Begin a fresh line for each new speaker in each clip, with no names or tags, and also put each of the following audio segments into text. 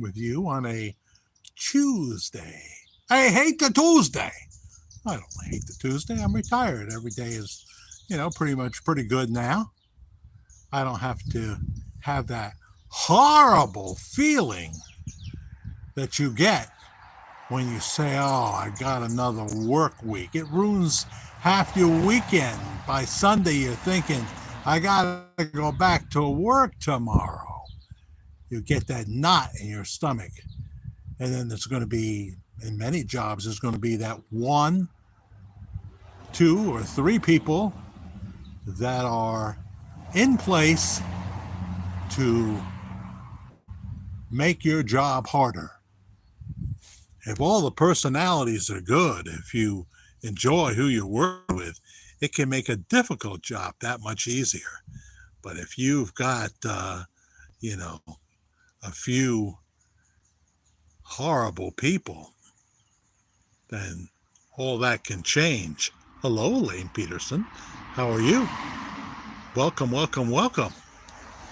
with you on a Tuesday. I hate the Tuesday. I don't hate the Tuesday. I'm retired. Every day is, pretty good now. I don't have to have that horrible feeling that you get when you say, oh, I got another work week. It ruins half your weekend. By Sunday, you're thinking, I got to go back to work tomorrow. You get that knot in your stomach. And then there's going to be, in many jobs, there's going to be that one, two, or three people that are in place to make your job harder. If all the personalities are good, if you enjoy who you work with, it can make a difficult job that much easier. But if you've got, a few horrible people, then all that can change. Hello, Elaine Peterson. How are you? Welcome, welcome, welcome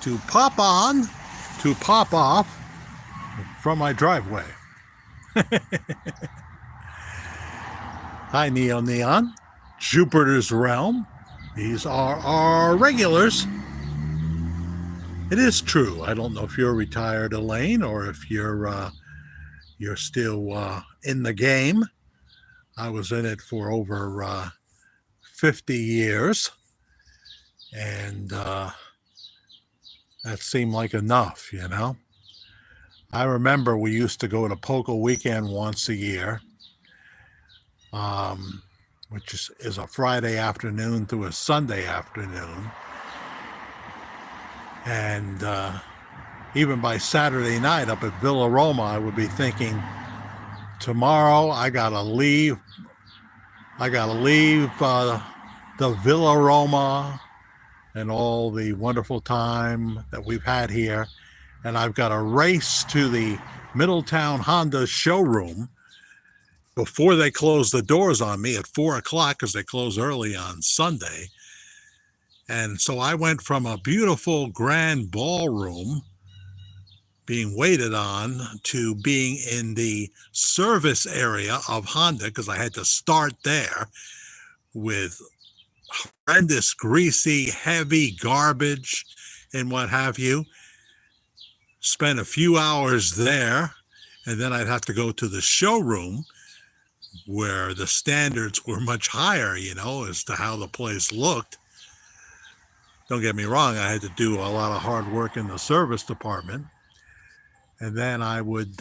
to Pop On, to Pop Off from my driveway. Hi, Neo Neon, Jupiter's Realm. These are our regulars. It is true. I don't know if you're retired, Elaine, or if you're still in the game. I was in it for over 50 years, and that seemed like enough, I remember we used to go to Poker Weekend once a year, which is a Friday afternoon through a Sunday afternoon. And even by Saturday night up at Villa Roma, I would be thinking, tomorrow I gotta leave the Villa Roma and all the wonderful time that we've had here, and I've got to race to the Middletown Honda showroom before they close the doors on me at 4 o'clock, because they close early on Sunday. And so I went from a beautiful grand ballroom being waited on to being in the service area of Honda, because I had to start there with horrendous, greasy, heavy garbage and what have you. Spent a few hours there, and then I'd have to go to the showroom where the standards were much higher, as to how the place looked. Don't get me wrong, I had to do a lot of hard work in the service department. And then I would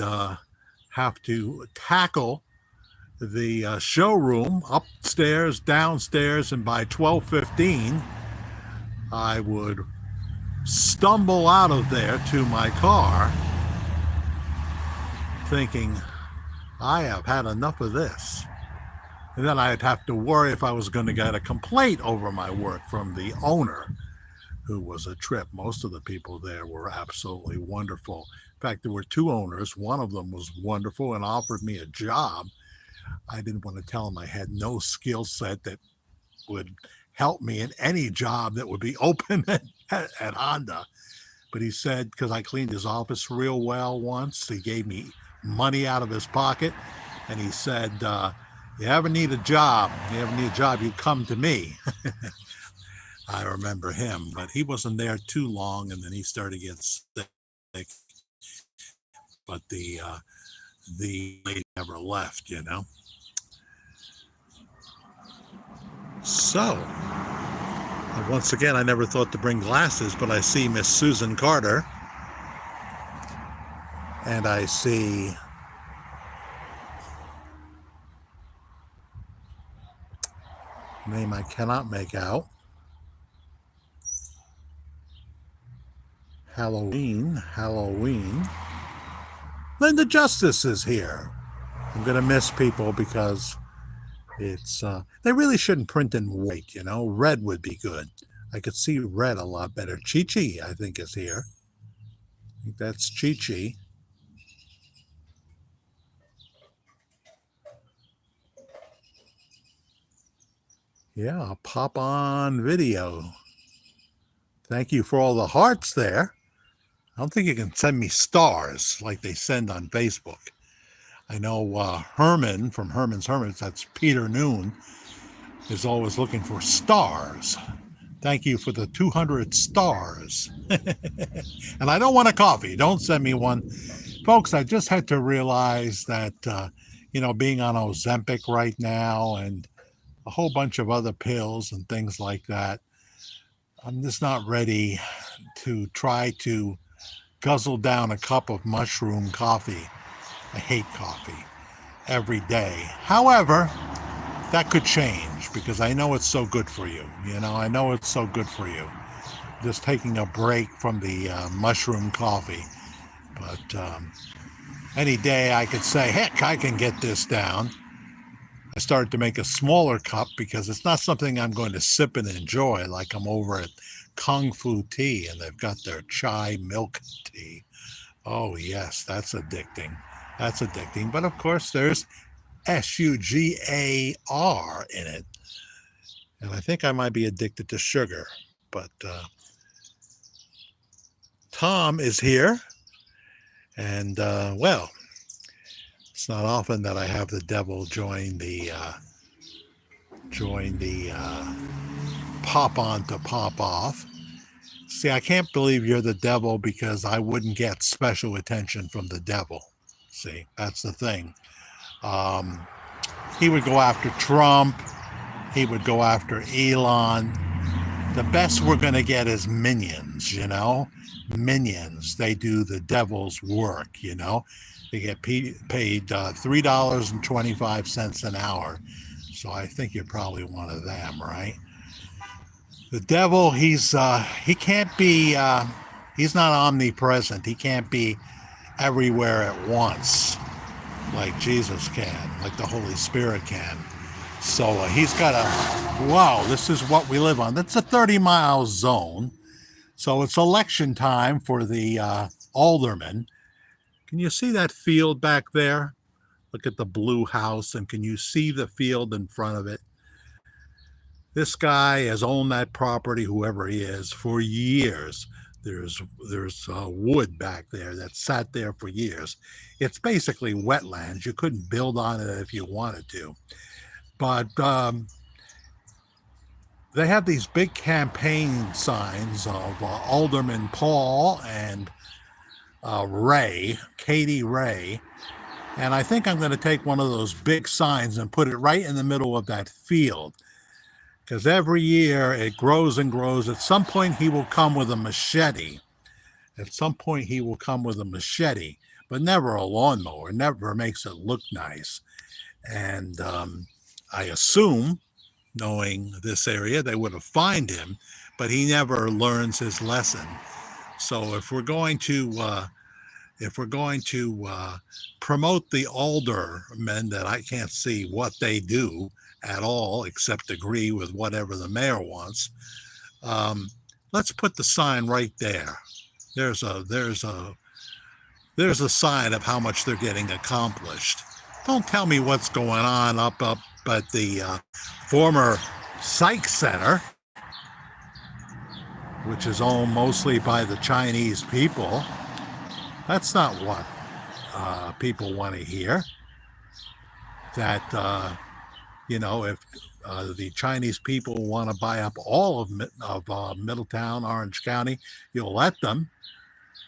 have to tackle the showroom upstairs, downstairs, and by 12:15, I would stumble out of there to my car thinking, I have had enough of this. And then I'd have to worry if I was going to get a complaint over my work from the owner, who was a trip. Most of the people there were absolutely wonderful. In fact, there were two owners. One of them was wonderful and offered me a job. I didn't want to tell him I had no skill set that would help me in any job that would be open at Honda. But he said, because I cleaned his office real well once, he gave me money out of his pocket. And he said, you ever need a job, you come to me. I remember him, but he wasn't there too long, and then he started to get sick. But the lady never left, So, once again, I never thought to bring glasses, but I see Miss Susan Carter, and I see name I cannot make out. Halloween. Linda Justice is here. I'm going to miss people because it's, they really shouldn't print in white, Red would be good. I could see red a lot better. Chi-Chi, I think, is here. I think that's Chi-Chi. Yeah, Pop On Video. Thank you for all the hearts there. I don't think you can send me stars like they send on Facebook. I know Herman from Herman's Hermits, that's Peter Noon, is always looking for stars. Thank you for the 200 stars. And I don't want a coffee. Don't send me one. Folks, I just had to realize that, being on Ozempic right now and a whole bunch of other pills and things like that, I'm just not ready to try to guzzle down a cup of mushroom coffee. I hate coffee every day. However, that could change because I know it's so good for you. I know it's so good for you. Just taking a break from the mushroom coffee. But any day I could say, heck, I can get this down. I started to make a smaller cup because it's not something I'm going to sip and enjoy like I'm over at Kung Fu Tea and they've got their chai milk tea. Oh, yes, that's addicting. That's addicting. But of course, there's sugar in it. And I think I might be addicted to sugar. But Tom is here. And, well, it's not often that I have the devil join the pop on to pop off. See, I can't believe you're the devil because I wouldn't get special attention from the devil. See, that's the thing. He would go after Trump. He would go after Elon. The best we're going to get is minions, Minions. They do the devil's work, They get paid $3.25 an hour. So I think you're probably one of them, right? The devil, he can't be, he's not omnipresent. He can't be everywhere at once like Jesus can, like the Holy Spirit can. So he's got wow, this is what we live on. That's a 30-mile zone. So it's election time for the aldermen. Can you see that field back there? Look at the blue house, and can you see the field in front of it? This guy has owned that property, whoever he is, for years. There's wood back there that sat there for years. It's basically wetlands. You couldn't build on it if you wanted to. But they have these big campaign signs of Alderman Paul and Katie Ray. And I think I'm going to take one of those big signs and put it right in the middle of that field. Because every year it grows and grows. At some point he will come with a machete. But never a lawnmower. Never makes it look nice. And I assume, knowing this area, they would have fined him, but he never learns his lesson. So if we're going to promote the aldermen that I can't see what they do at all except agree with whatever the mayor wants, let's put the sign right there. There's a sign of how much they're getting accomplished. Don't tell me what's going on up at the former Psych Center, which is owned mostly by the Chinese people. That's not what people want to hear. That, if the Chinese people want to buy up all of Middletown, Orange County, you'll let them.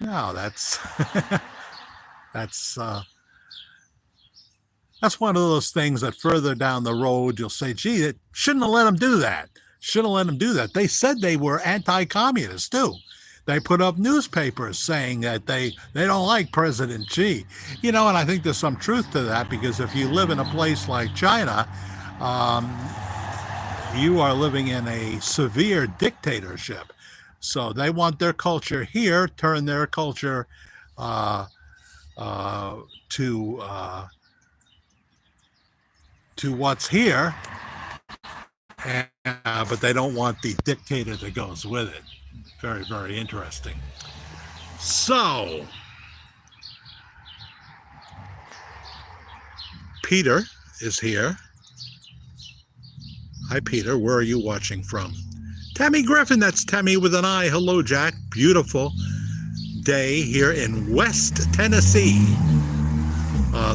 No, that's that's one of those things that further down the road you'll say, gee, it shouldn't have let them do that. They said they were anti-communist too. They put up newspapers saying that they don't like President Xi. And I think there's some truth to that, because if you live in a place like China, you are living in a severe dictatorship. So they want their culture here, turn their culture to what's here, but they don't want the dictator that goes with it. Very, very interesting. So, Peter is here. Hi, Peter. Where are you watching from? Tammy Griffin. That's Tammy with an I. Hello, Jack. Beautiful. day here in West Tennessee.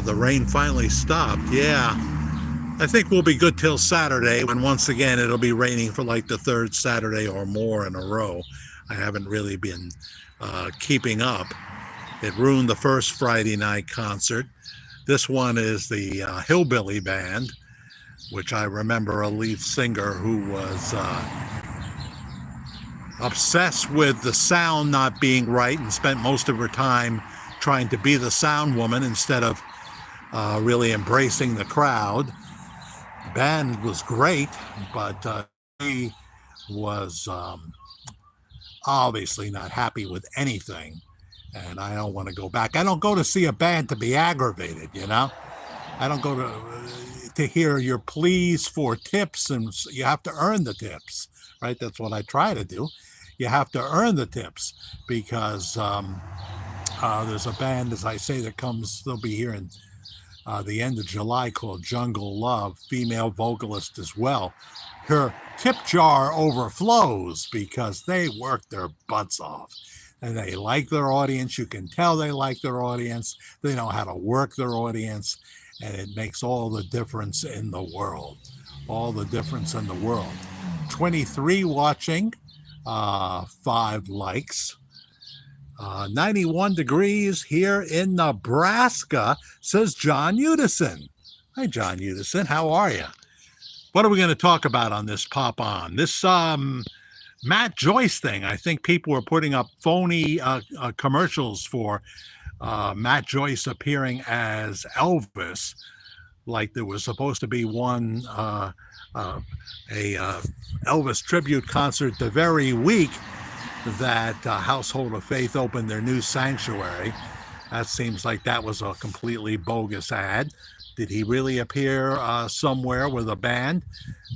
The rain finally stopped. Yeah, I think we'll be good till Saturday, when once again it'll be raining for like the third Saturday or more in a row. I haven't really been keeping up. It ruined the first Friday night concert. This one is the Hillbilly Band, which I remember a lead singer who was obsessed with the sound not being right and spent most of her time trying to be the sound woman instead of really embracing the crowd. The band was great, but he was obviously not happy with anything, and I don't want to go back. I don't go to see a band to be aggravated, you know? I don't go to hear your pleas for tips, and you have to earn the tips, right? That's what I try to do. You have to earn the tips because there's a band, as I say, that comes, they'll be here in the end of July, called Jungle Love, female vocalist as well. Her tip jar overflows because they work their butts off. And they like their audience. You can tell they like their audience. They know how to work their audience. And it makes all the difference in the world. All the difference in the world. 23 watching, 5 likes. 91 degrees here in Nebraska, says John Udison. Hi, John Udison. How are you? What are we going to talk about on this Pop On? This Matt Joyce thing. I think people were putting up phony commercials for Matt Joyce appearing as Elvis, like there was supposed to be one Elvis tribute concert the very week that Household of Faith opened their new sanctuary. That seems like that was a completely bogus ad. Did he really appear somewhere with a band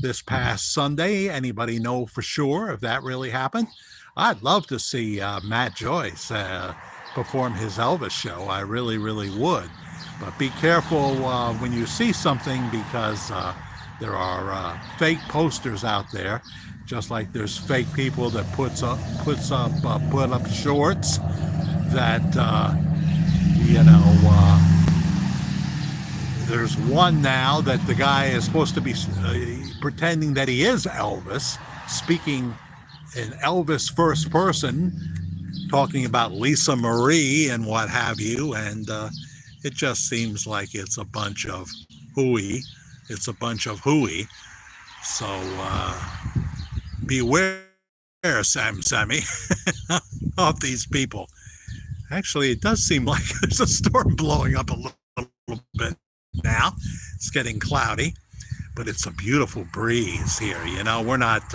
this past Sunday? Anybody know for sure if that really happened? I'd love to see Matt Joyce perform his Elvis show. I really, really would. But be careful when you see something, because there are fake posters out there, just like there's fake people that put up shorts that there's one now that the guy is supposed to be pretending that he is Elvis, speaking in Elvis first person, talking about Lisa Marie and what have you, and it just seems like it's a bunch of hooey. It's a bunch of hooey. So beware, Sammy, of these people. Actually, it does seem like there's a storm blowing up a little bit now. It's getting cloudy, but it's a beautiful breeze here. You know, we're not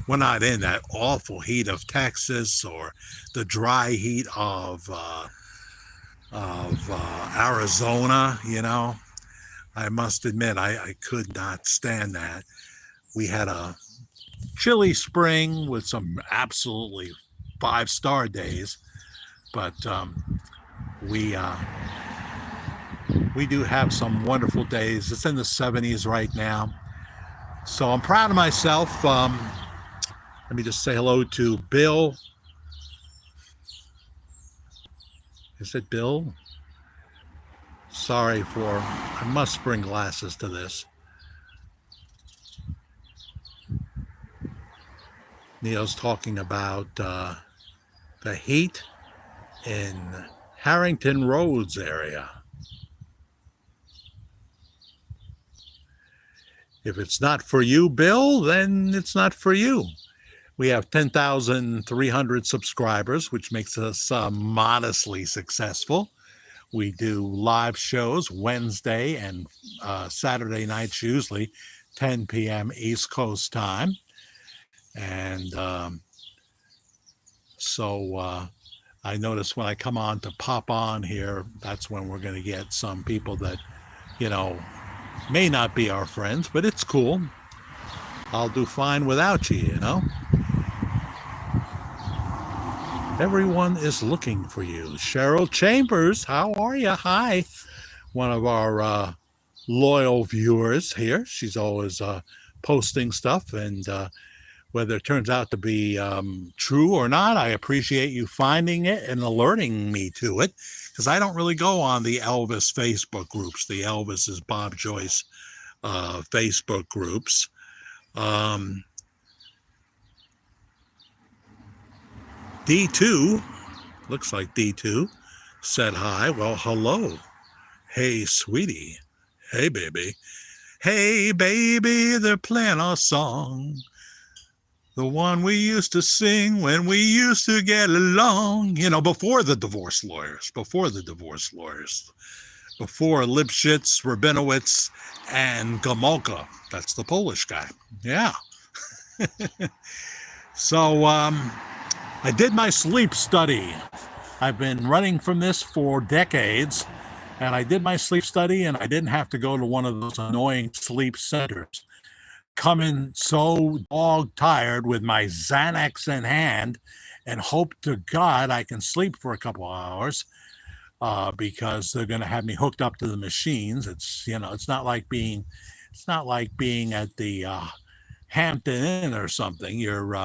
in that awful heat of Texas or the dry heat of Arizona. You know, I must admit, I could not stand that. We had a chilly spring with some absolutely 5-star days, but we do have some wonderful days. It's in the 70s right now, so I'm proud of myself. Let me just say hello to Bill. Is it Bill? Sorry I must bring glasses to this. Neil's talking about the heat in Harrington Roads area. If it's not for you, Bill, then it's not for you. We have 10,300 subscribers, which makes us modestly successful. We do live shows Wednesday and Saturday nights, usually 10 p.m. East Coast time. And so I notice when I come on to Pop On here, that's when we're going to get some people that, may not be our friends, but it's cool. I'll do fine without you, Everyone is looking for you. Cheryl Chambers, how are you? Hi. One of our loyal viewers here. She's always posting stuff, and Whether it turns out to be true or not, I appreciate you finding it and alerting me to it, because I don't really go on the Elvis Facebook groups, the Elvis is Bob Joyce Facebook groups. D2, looks like D2, said hi. Well, hello. Hey, sweetie. Hey, baby. Hey, baby, they're playing our song. The one we used to sing when we used to get along. You know, before the divorce lawyers, before Lipschitz, Rabinowitz, and Gomulka. That's the Polish guy. Yeah. So, I did my sleep study. I've been running from this for decades, and I did my sleep study, and I didn't have to go to one of those annoying sleep centers. Come in so dog tired with my Xanax in hand and hope to God I can sleep for a couple of hours, because they're going to have me hooked up to the machines. It's not like being at the Hampton Inn or something. You're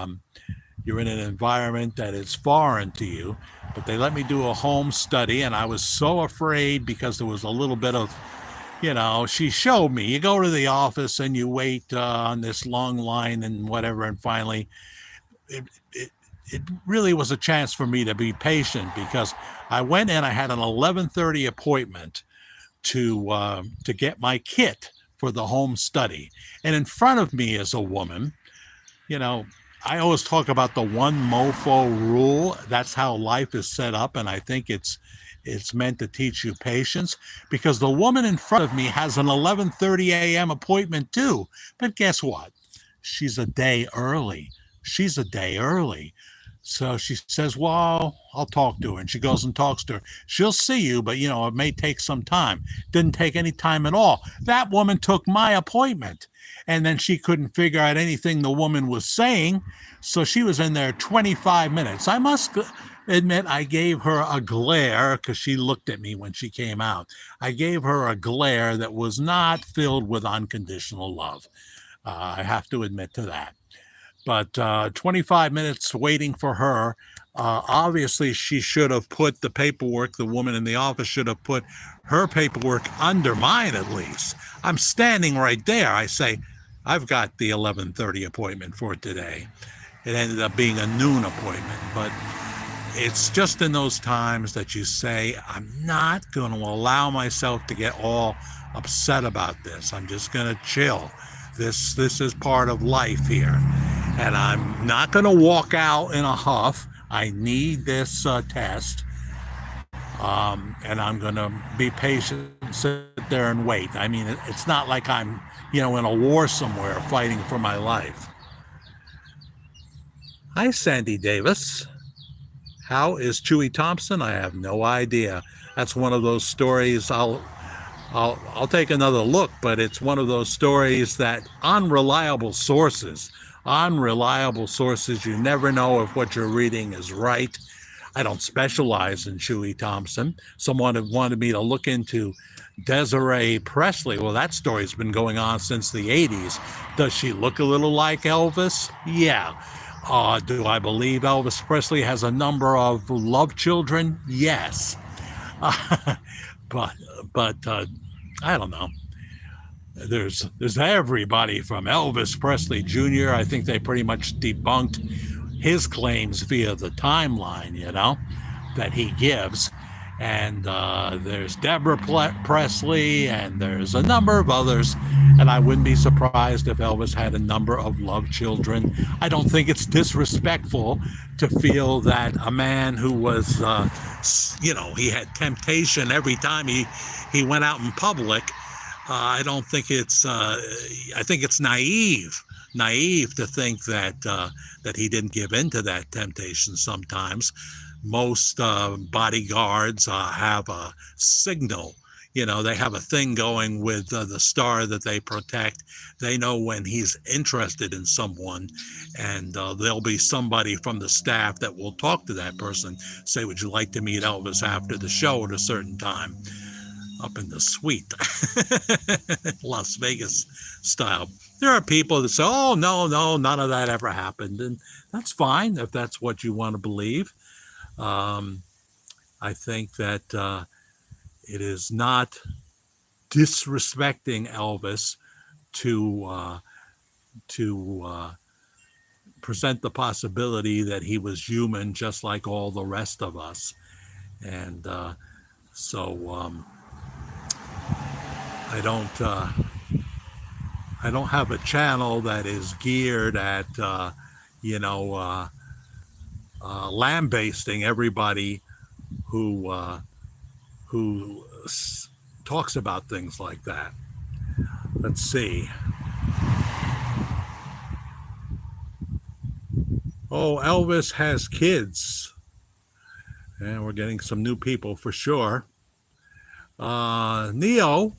in an environment that is foreign to you. But they let me do a home study, and I was so afraid because there was a little bit of, she showed me, you go to the office and you wait on this long line and whatever, and finally it really was a chance for me to be patient, because I went in, I had an 11:30 appointment to get my kit for the home study. And in front of me is a woman. I always talk about the one mofo rule. That's how life is set up, and I think it's meant to teach you patience, because the woman in front of me has an 11:30 a.m. appointment too. But guess what? She's a day early. So she says, well, I'll talk to her. And she goes and talks to her. She'll see you, but, it may take some time. Didn't take any time at all. That woman took my appointment. And then she couldn't figure out anything the woman was saying. So she was in there 25 minutes. I must admit, I gave her a glare, because she looked at me when she came out. I gave her a glare that was not filled with unconditional love. I have to admit to that. But 25 minutes waiting for her. Obviously, she should have put the paperwork, the woman in the office should have put her paperwork under mine at least. I'm standing right there. I say, I've got the 11:30 appointment for today. It ended up being a noon appointment. But it's just in those times that you say, I'm not going to allow myself to get all upset about this. I'm just going to chill. This is part of life here. And I'm not going to walk out in a huff. I need this test. And I'm going to be patient, sit there and wait. I mean, it's not like I'm, in a war somewhere fighting for my life. Hi, Sandy Davis. How is Chewy Thompson? I have no idea. That's one of those stories. I'll take another look, but it's one of those stories that unreliable sources, you never know if what you're reading is right. I don't specialize in Chewy Thompson. Someone wanted me to look into Desiree Presley. Well, that story's been going on since the 80s. Does she look a little like Elvis? Yeah. Do I believe Elvis Presley has a number of love children? Yes. But I don't know. There's everybody from Elvis Presley Jr. I think they pretty much debunked his claims via the timeline, that he gives. And there's Deborah Presley, and there's a number of others. And I wouldn't be surprised if Elvis had a number of love children. I don't think it's disrespectful to feel that a man who was, he had temptation every time he went out in public. I don't think it's, I think it's naive to think that he didn't give in to that temptation sometimes. Most bodyguards have a signal. They have a thing going with the star that they protect. They know when he's interested in someone, and there'll be somebody from the staff that will talk to that person, say, would you like to meet Elvis after the show at a certain time? Up in the suite, Las Vegas style. There are people that say, "Oh, no, no, none of that ever happened," and that's fine if that's what you want to believe. Um, I think that it is not disrespecting Elvis to present the possibility that he was human, just like all the rest of us. And so I don't. I don't have a channel that is geared at, you know, lambasting everybody who who talks about things like that. Let's see. Oh, Elvis has kids, and we're getting some new people for sure. Neo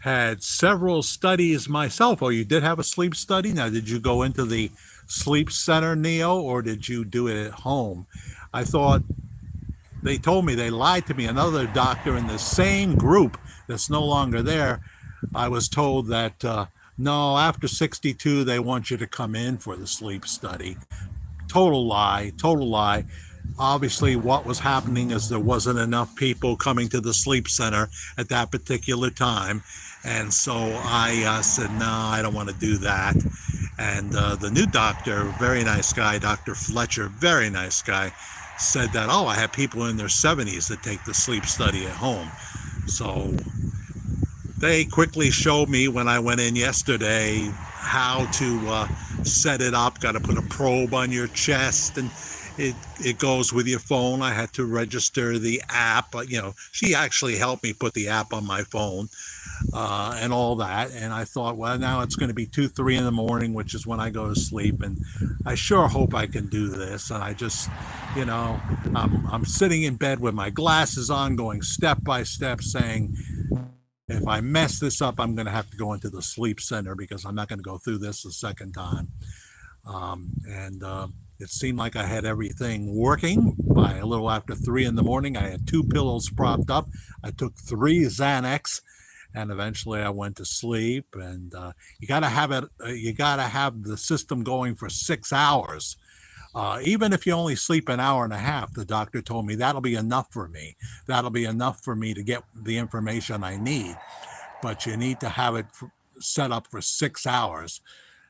had several studies myself. Oh, you did have a sleep study? Now, did you go into the sleep center, Neo, or did you do it at home? I thought they told me, they lied to me. Another doctor in the same group that's no longer there, I was told that no, after 62, they want you to come in for the sleep study. Total lie, total lie. Obviously, what was happening is there wasn't enough people coming to the sleep center at that particular time. And so I said, no, I don't want to do that. And the new doctor, very nice guy, Dr. Fletcher, very nice guy, said that, oh, I have people in their 70s that take the sleep study at home. So they quickly showed me when I went in yesterday how to set it up. Got to put a probe on your chest, and it goes with your phone. I had to register the app, but she actually helped me put the app on my phone and all that. And I thought, well, now it's going to be 2, 3 in the morning, which is when I go to sleep, and I sure hope I can do this. And I just, I'm sitting in bed with my glasses on, going step by step, saying, if I mess this up, I'm going to have to go into the sleep center because I'm not going to go through this a second time. And it seemed like I had everything working. By a little after 3 in the morning, I had 2 pillows propped up. I took 3 Xanax, and eventually I went to sleep. And you got to have it. You got to have the system going for 6 hours. Even if you only sleep an hour and a half, the doctor told me that'll be enough for me. That'll be enough for me to get the information I need. But you need to have it set up for 6 hours.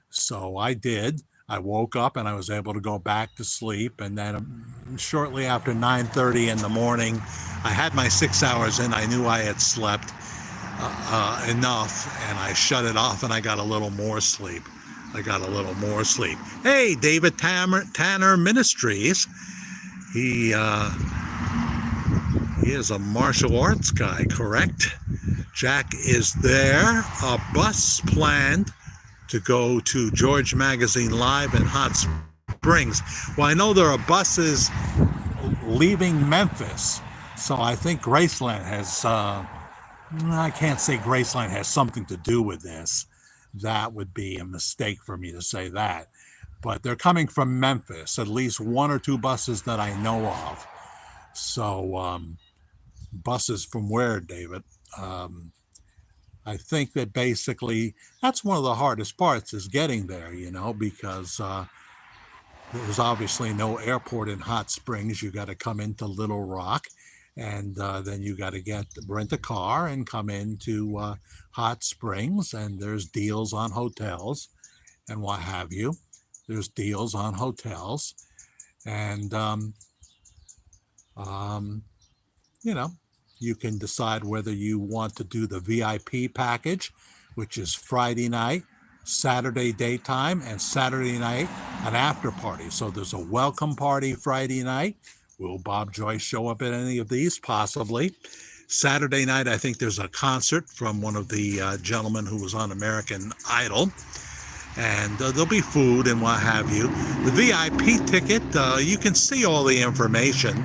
So I did. I woke up and I was able to go back to sleep. And then shortly after 9:30 in the morning, I had my 6 hours in. I knew I had slept enough, and I shut it off, and I got a little more sleep. Hey, David Tanner Ministries. He is a martial arts guy, correct? Jack is there. A bus planned to go to George Magazine Live in Hot Springs. Well, I know there are buses leaving Memphis, so I think Graceland has, I can't say Graceland has something to do with this. That would be a mistake for me to say that. But they're coming from Memphis, at least 1 or 2 buses that I know of. So, buses from where, David? I think that basically that's one of the hardest parts is getting there, because there's obviously no airport in Hot Springs. You got to come into Little Rock, and then you got to rent a car and come into Hot Springs, and there's deals on hotels and what have you. There's deals on hotels, and you can decide whether you want to do the VIP package, which is Friday night, Saturday daytime, and Saturday night an after party. So there's a welcome party Friday night. Will Bob Joyce show up at any of these? Possibly. Saturday night, I think there's a concert from one of the gentlemen who was on American Idol. And there'll be food and what have you. The VIP ticket, you can see all the information.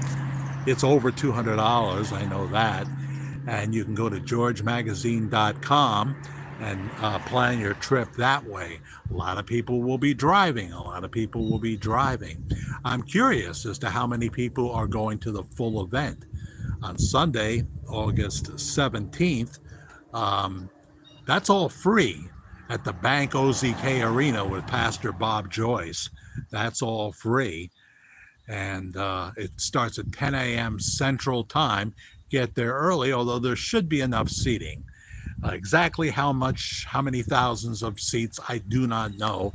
It's over $200, I know that. And you can go to georgemagazine.com and plan your trip that way. A lot of people will be driving. I'm curious as to how many people are going to the full event. On Sunday, August 17th, that's all free. at the Bank OZK Arena with Pastor Bob Joyce. That's all free. And it starts at 10 a.m. Central Time. Get there early, although there should be enough seating. Exactly how many thousands of seats, I do not know.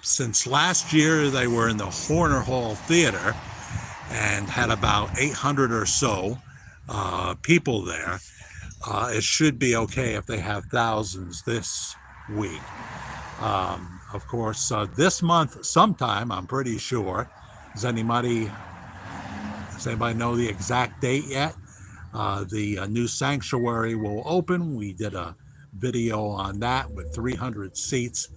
Since last year, they were in the Horner Hall Theater and had about 800 or so people there. It should be okay if they have thousands this week. Of course, this month sometime, I'm pretty sure. Does anybody know the exact date yet? The new sanctuary will open. We did a video on that with 300 seats.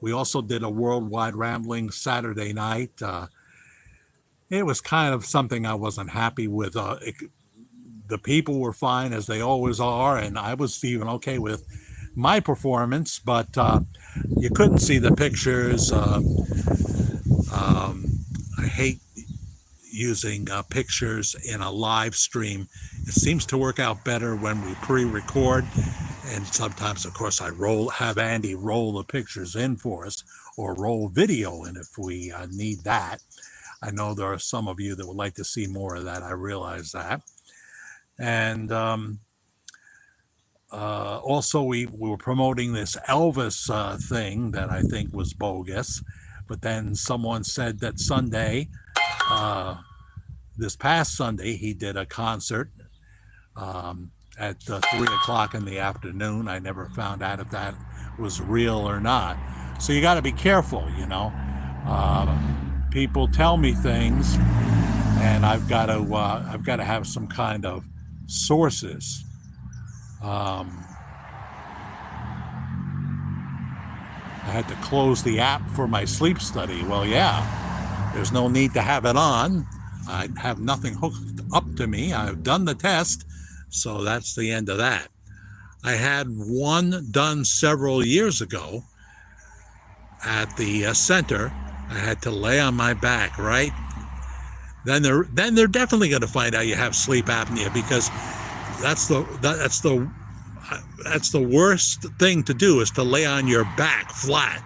We also did a worldwide rambling Saturday night. It was kind of something I wasn't happy with. The people were fine, as they always are, and I was even okay with my performance, but you couldn't see the pictures. I hate using pictures in a live stream. It seems to work out better when we pre-record, and sometimes, of course, I have Andy roll the pictures in for us, or roll video in if we need that. I know there are some of you that would like to see more of that. I realize that. And also, we were promoting this Elvis thing that I think was bogus. But then someone said that Sunday, this past Sunday, he did a concert at 3 o'clock in the afternoon. I never found out if that was real or not. So you got to be careful, you know. People tell me things, and I've got to have some kind of sources. I had to close the app for my sleep study. Well, yeah, there's no need to have it on. I have nothing hooked up to me. I've done the test, so that's the end of that. I had one done several years ago at the center. I had to lay on my back, right? Then they're definitely going to find out you have sleep apnea, because that's the worst thing to do, is to lay on your back flat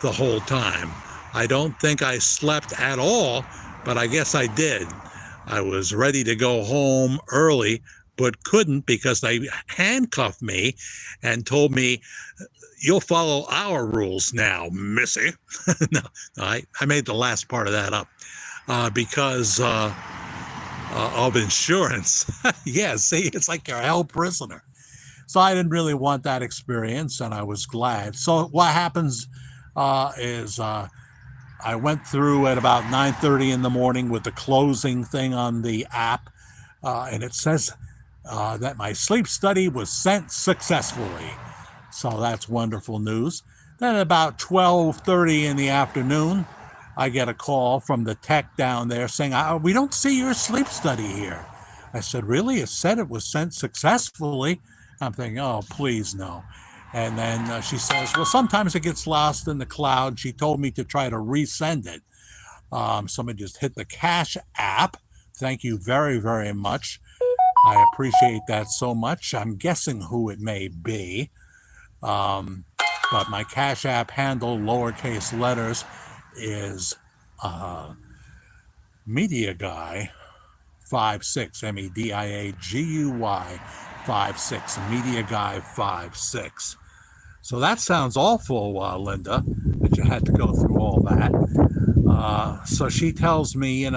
the whole time. I don't think I slept at all, but I guess I did. I was ready to go home early, but couldn't, because they handcuffed me and told me, "You'll follow our rules now, missy." No, I made the last part of that up because of insurance. Yeah, see, it's like you're a held prisoner. So I didn't really want that experience, and I was glad. So what happens is I went through at about 9:30 in the morning with the closing thing on the app, and it says that my sleep study was sent successfully. So that's wonderful news. Then at about 12:30 in the afternoon, I get a call from the tech down there saying, "We don't see your sleep study here." I said, "Really? It said it was sent successfully." I'm thinking, oh, please no. And then she says, "Well, sometimes it gets lost in the cloud." She told me to try to resend it. Somebody just hit the Cash app. Thank you very, very much. I appreciate that so much. I'm guessing who it may be. But my Cash app handle, lowercase letters, is Media Guy 56, MEDIAGUY 56, Media Guy 56. So that sounds awful, Linda, that you had to go through all that. So she tells me,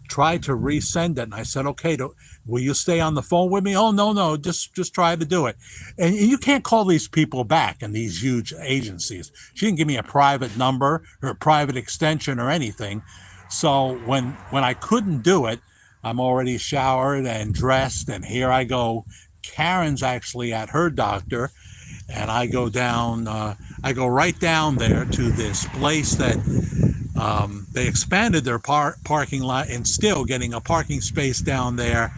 try to resend it. And I said, "Okay, will you stay on the phone with me?" "Oh, no, just try to do it." And you can't call these people back in these huge agencies. She didn't give me a private number or a private extension or anything. So when I couldn't do it, I'm already showered and dressed, and here I go. Karen's actually at her doctor, and I go right down there to this place that they expanded their parking lot, and still getting a parking space down there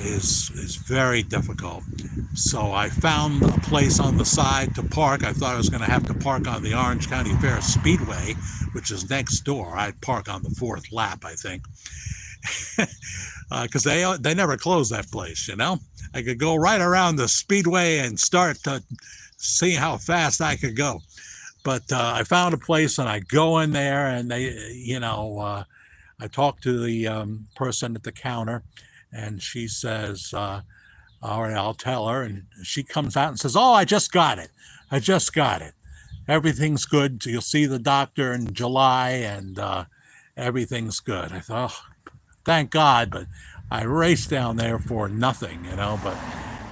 is very difficult. So I found a place on the side to park. I thought I was going to have to park on the Orange County Fair Speedway, which is next door. I'd park on the fourth lap, I think. Because they never close that place, I could go right around the speedway and start see how fast I could go. But I found a place and I go in there and I talk to the person at the counter and she says, all right, I'll tell her. And she comes out and says, oh, I just got it. I just got it. Everything's good. You'll see the doctor in July and everything's good. I thought, oh, thank God. But I raced down there for nothing, but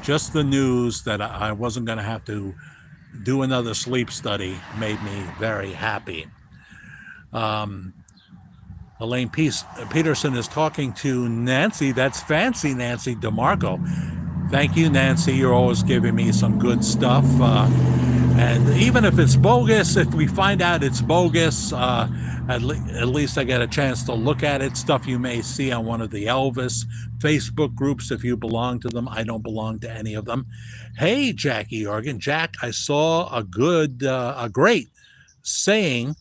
just the news that I wasn't going to have to do another sleep study made me very happy. Elaine Peterson is talking to Nancy. That's fancy, Nancy DeMarco. Thank you, Nancy. You're always giving me some good stuff. And even if it's bogus, if we find out it's bogus, at least I get a chance to look at it. Stuff you may see on one of the Elvis Facebook groups if you belong to them. I don't belong to any of them. Hey, Jackie Organ. Jack, I saw a great saying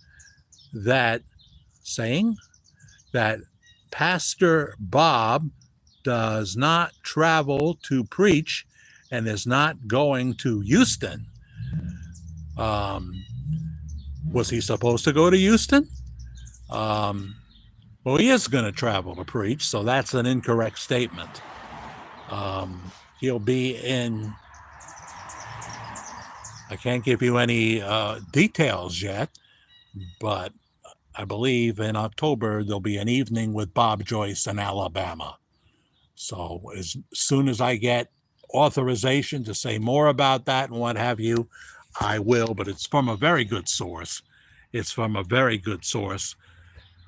that Pastor Bob does not travel to preach and is not going to Houston. Was he supposed to go to Houston? Well, he is going to travel to preach, so that's an incorrect statement. He'll be in, I can't give you any details yet, but I believe in October there'll be an evening with Bob Joyce in Alabama. So as soon as I get authorization to say more about that and what have you, I will, but it's from a very good source. It's from a very good source.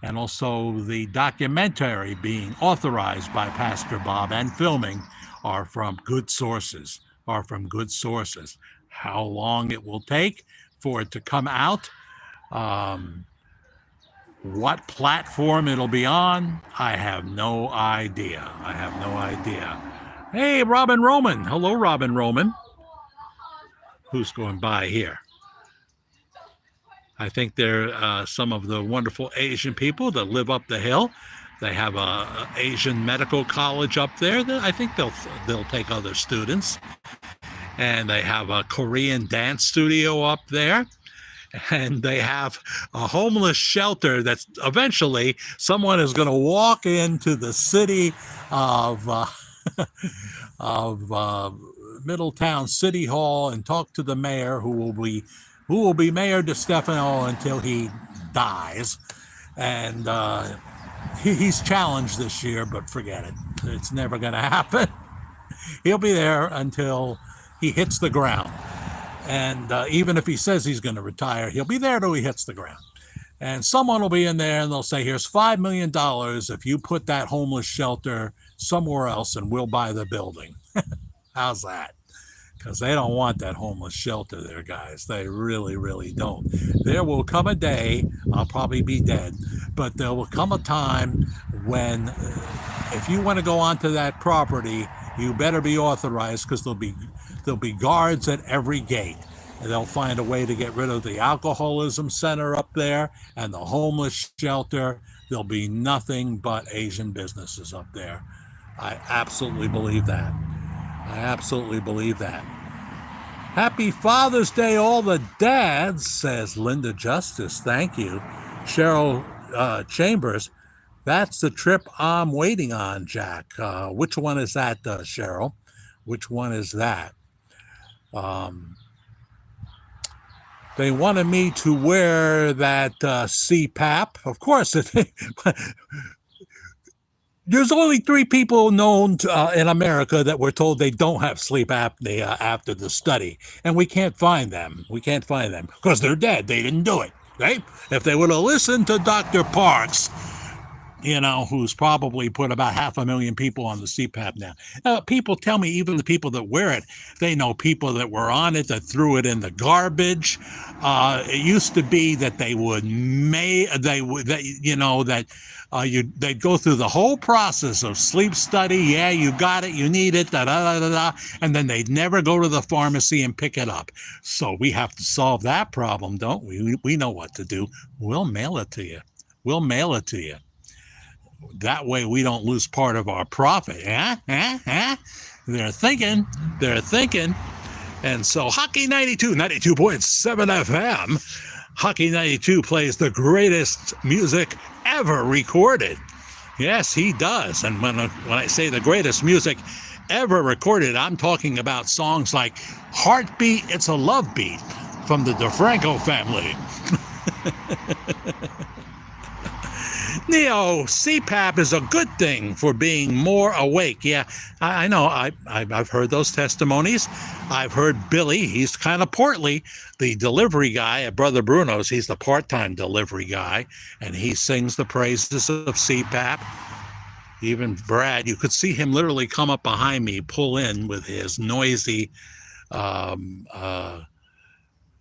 And also the documentary being authorized by Pastor Bob and filming are from good sources, How long it will take for it to come out, what platform it'll be on, I have no idea. Hey, Robin Roman. Hello, Robin Roman. Who's going by here? I think they're some of the wonderful Asian people that live up the hill. They have a Asian medical college up there. I think they'll take other students. And they have a Korean dance studio up there. And they have a homeless shelter that's eventually someone is going to walk into the city of Middletown City Hall and talk to the mayor, who will be Mayor DeStefano until he dies. And he's challenged this year, but forget it. It's never going to happen. He'll be there until he hits the ground. And even if he says he's going to retire, he'll be there till he hits the ground. And someone will be in there and they'll say, here's $5 million if you put that homeless shelter somewhere else and we'll buy the building. How's that? Because they don't want that homeless shelter there, guys. They really, really don't. There will come a day, I'll probably be dead, but there will come a time when if you want to go onto that property, you better be authorized, because there'll be guards at every gate. And they'll find a way to get rid of the alcoholism center up there and the homeless shelter. There'll be nothing but Asian businesses up there. I absolutely believe that. Happy Father's Day, all the dads, says Linda Justice. Thank you. Cheryl Chambers. That's the trip I'm waiting on, Jack. Which one is that, Cheryl? Which one is that? They wanted me to wear that CPAP. Of course, there's only 3 people known in America that were told they don't have sleep apnea after the study, and we can't find them. Because they're dead. They didn't do it, right? If they would have listened to Dr. Parks, who's probably put about 500,000 people on the CPAP now. People tell me, even the people that wear it, they know people that were on it that threw it in the garbage. It used to be that they'd go through the whole process of sleep study. Yeah, you got it, you need it, and then they'd never go to the pharmacy and pick it up. So we have to solve that problem, don't we? We know what to do. We'll mail it to you. That way we don't lose part of our profit. They're thinking. And so Hockey 92, 92.7 FM, Hockey 92 plays the greatest music ever recorded. Yes, he does. And when I say the greatest music ever recorded, I'm talking about songs like Heartbeat, It's a Love Beat from the DeFranco family. Neo, CPAP is a good thing for being more awake. Yeah, I know. I've heard those testimonies. I've heard Billy. He's kind of portly. The delivery guy at Brother Bruno's, he's the part-time delivery guy, and he sings the praises of CPAP. Even Brad, you could see him literally come up behind me, pull in with his noisy,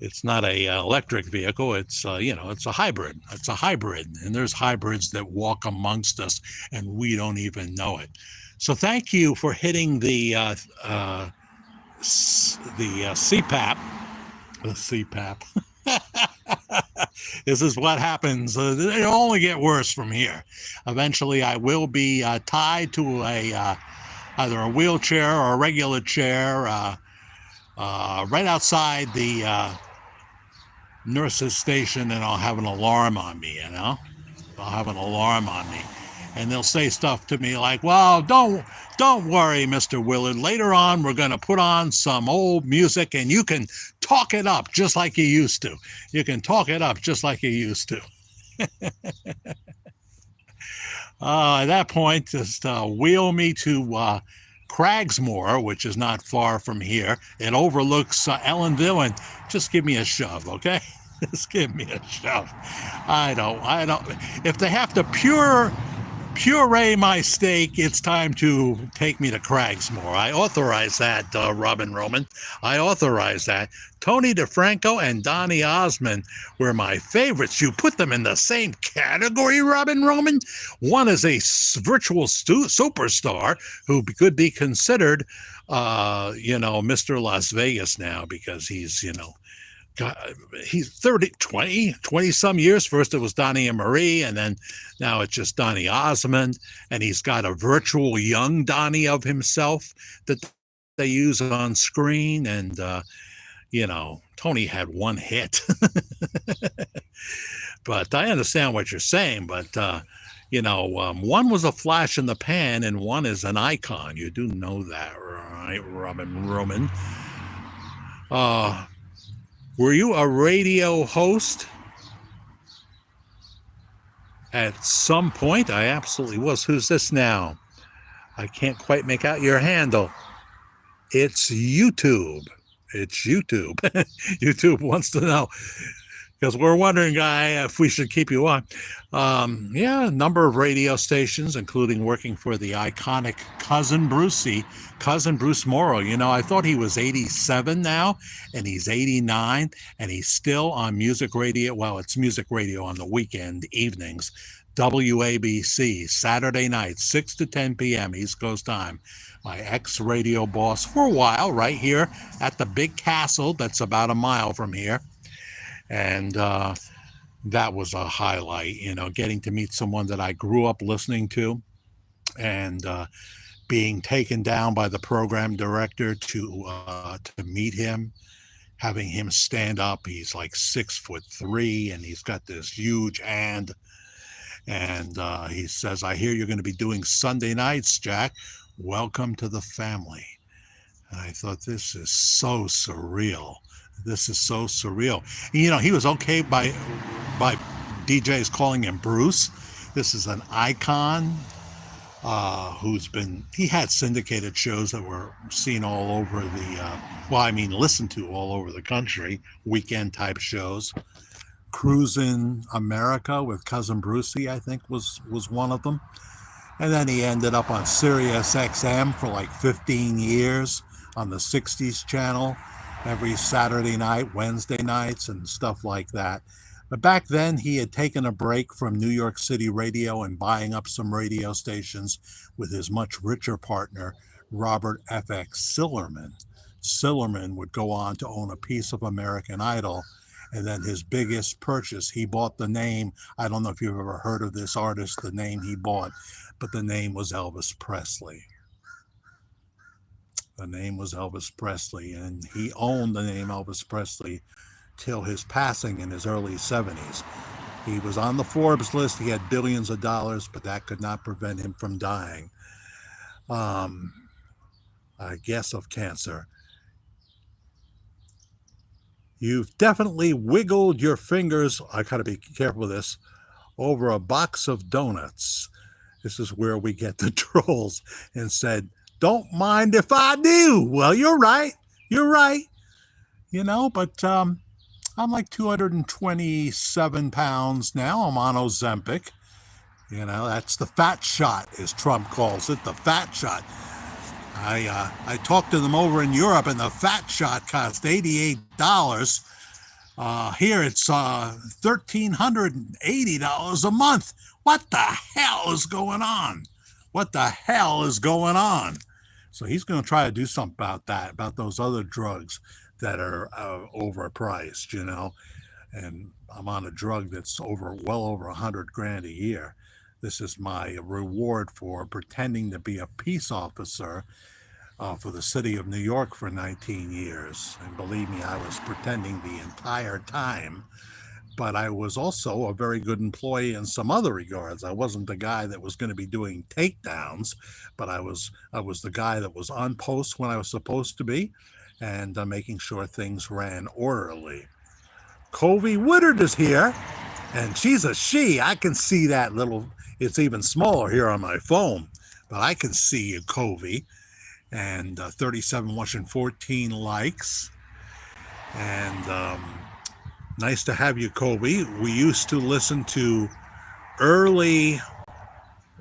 it's not a electric vehicle. It's it's a hybrid. It's a hybrid, and there's hybrids that walk amongst us, and we don't even know it. So thank you for hitting the CPAP. The CPAP. This is what happens. It'll only get worse from here. Eventually, I will be tied to either a wheelchair or a regular chair right outside the nurse's station, and I'll have an alarm on me, I'll have an alarm on me. And they'll say stuff to me like, well, don't worry, Mr. Willard. Later on, we're going to put on some old music, and you can talk it up just like you used to. You can talk it up just like you used to. At that point, just wheel me to Cragsmore, which is not far from here. It overlooks Ellenville, and just give me a shove, okay? Just give me a shove. I don't. If they have to puree my steak, it's time to take me to Cragsmore. I authorize that, Robin Roman. I authorize that. Tony DeFranco and Donny Osmond were my favorites. You put them in the same category, Robin Roman? One is a virtual superstar who could be considered, Mr. Las Vegas now, because he's, he's 20 some years. First it was Donnie and Marie, and then now it's just Donny Osmond, and he's got a virtual young Donnie of himself that they use on screen. And Tony had one hit. But I understand what you're saying, but one was a flash in the pan and one is an icon. You do know that, right, Robin Roman? Were you a radio host? At some point, I absolutely was. Who's this now? I can't quite make out your handle. It's YouTube. It's YouTube. YouTube wants to know, because we're wondering, Guy, if we should keep you on. A number of radio stations, including working for the iconic Cousin Bruce Morrow. I thought he was 87 now, and he's 89, and he's still on music radio. Well, it's music radio on the weekend evenings. WABC, Saturday night, 6 to 10 p.m. East Coast time. My ex-radio boss for a while, right here at the Big Castle that's about a mile from here. And that was a highlight, getting to meet someone that I grew up listening to, and being taken down by the program director to meet him, having him stand up. He's like 6'3", and he's got this huge hand. And he says, "I hear you're going to be doing Sunday nights, Jack. Welcome to the family." And I thought, this is so surreal. This is so surreal. He was okay by DJs calling him Bruce. This is an icon he had syndicated shows that were seen all over listened to all over the country, weekend type shows. Cruising America with Cousin Brucey, I think, was one of them. And then he ended up on Sirius XM for like 15 years on the 60s channel, every Saturday night, Wednesday nights, and stuff like that. But back then, he had taken a break from New York City radio and buying up some radio stations with his much richer partner, Robert F.X. Sillerman. Sillerman would go on to own a piece of American Idol. And then his biggest purchase, he bought the name. I don't know if you've ever heard of this artist, the name he bought, but the name was Elvis Presley. The name was Elvis Presley, and he owned the name Elvis Presley till his passing in his early 70s. He was on the Forbes list. He had billions of dollars, but that could not prevent him from dying. I guess of cancer. You've definitely wiggled your fingers, I gotta be careful with this, over a box of donuts. This is where we get the trolls, and said, don't mind if I do. Well, you're right. You're right. But I'm like 227 pounds now. I'm on Ozempic. That's the fat shot, as Trump calls it, the fat shot. I talked to them over in Europe, and the fat shot cost $88. Here it's $1,380 a month. What the hell is going on? What the hell is going on? So he's going to try to do something about that, about those other drugs that are overpriced, And I'm on a drug that's well over 100 grand a year. This is my reward for pretending to be a peace officer for the city of New York for 19 years. And believe me, I was pretending the entire time. But I was also a very good employee in some other regards. I wasn't the guy that was going to be doing takedowns, but I was the guy that was on post when I was supposed to be, and making sure things ran orderly. Covey Woodard is here, and she's a she. I can see that little, it's even smaller here on my phone, but I can see you, Covey. And 37 watching, 14 likes. And nice to have you, Covey. We used to listen to Early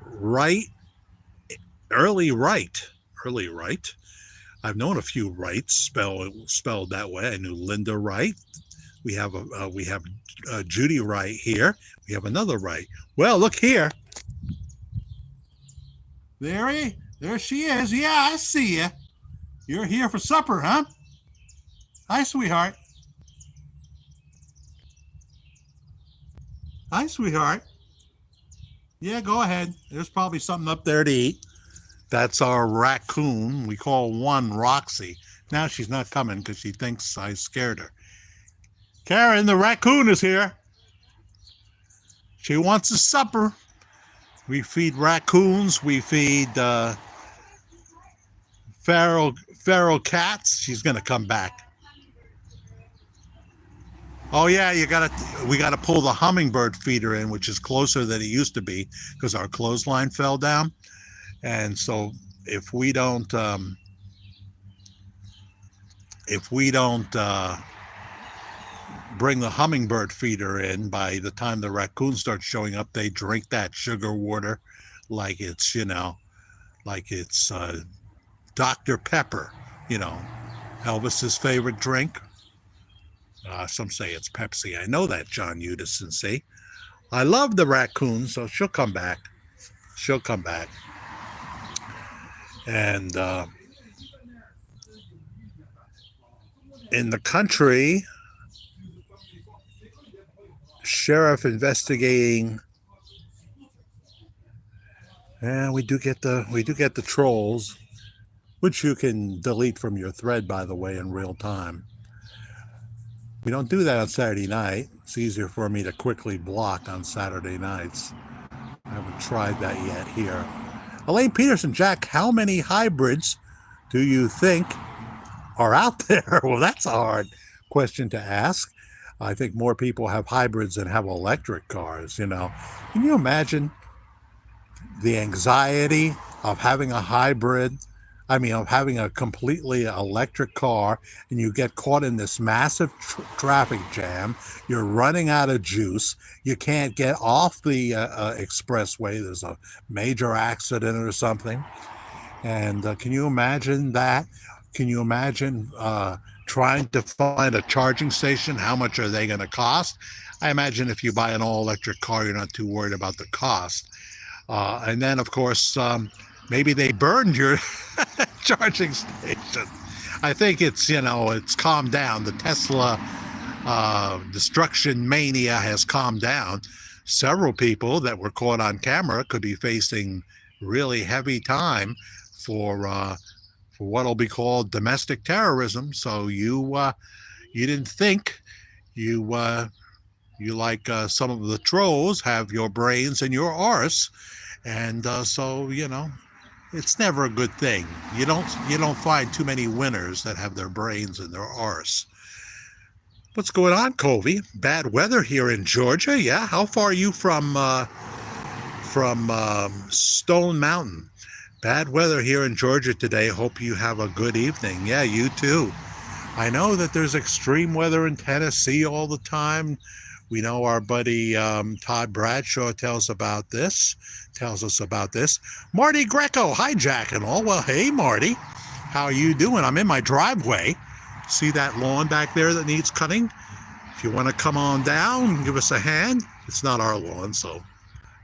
Right. I've known a few Wrights spelled that way. I knew Linda Wright. We have Judy Wright here. We have another Wright. Well, look here. There she is. Yeah, I see you. You're here for supper, huh? Hi, sweetheart. Hi, sweetheart. Yeah, go ahead. There's probably something up there to eat. That's our raccoon. We call one Roxy. Now she's not coming because she thinks I scared her. Karen, the raccoon is here. She wants a supper. We feed raccoons. We feed feral cats. She's going to come back. Oh yeah, we gotta pull the hummingbird feeder in, which is closer than it used to be because our clothesline fell down. And so if we don't bring the hummingbird feeder in, by the time the raccoons start showing up, they drink that sugar water like it's Dr. Pepper, Elvis's favorite drink. Some say it's Pepsi. I know that, John Udison. See, I love the raccoon, so she'll come back. She'll come back. And in the country, sheriff investigating. And we do get the trolls, which you can delete from your thread, by the way, in real time. We don't do that on Saturday night. It's easier for me to quickly block on Saturday nights. I haven't tried that yet here. Elaine Peterson, Jack, how many hybrids do you think are out there? Well, that's a hard question to ask. I think more people have hybrids than have electric cars, Can you imagine the anxiety of having a hybrid? Of having a completely electric car, and you get caught in this massive traffic jam. You're running out of juice. You can't get off the expressway. There's a major accident or something. And can you imagine that? Can you imagine trying to find a charging station? How much are they going to cost? I imagine if you buy an all-electric car, you're not too worried about the cost. And then, of course, maybe they burned your charging station. I think it's calmed down. The Tesla destruction mania has calmed down. Several people that were caught on camera could be facing really heavy time for for what'll be called domestic terrorism. So you didn't think you you like some of the trolls have your brains in your arse, and so it's never a good thing. You don't find too many winners that have their brains in their arse. What's going on, Covey? Bad weather here in Georgia. Yeah, how far are you from Stone Mountain? Bad weather here in Georgia today. Hope you have a good evening. Yeah, you too. I know that there's extreme weather in Tennessee all the time. We know our buddy Todd Bradshaw tells us about this. Marty Greco, hi Jack and all. Well, hey Marty, how are you doing? I'm in my driveway. See that lawn back there that needs cutting? If you want to come on down, give us a hand. It's not our lawn, so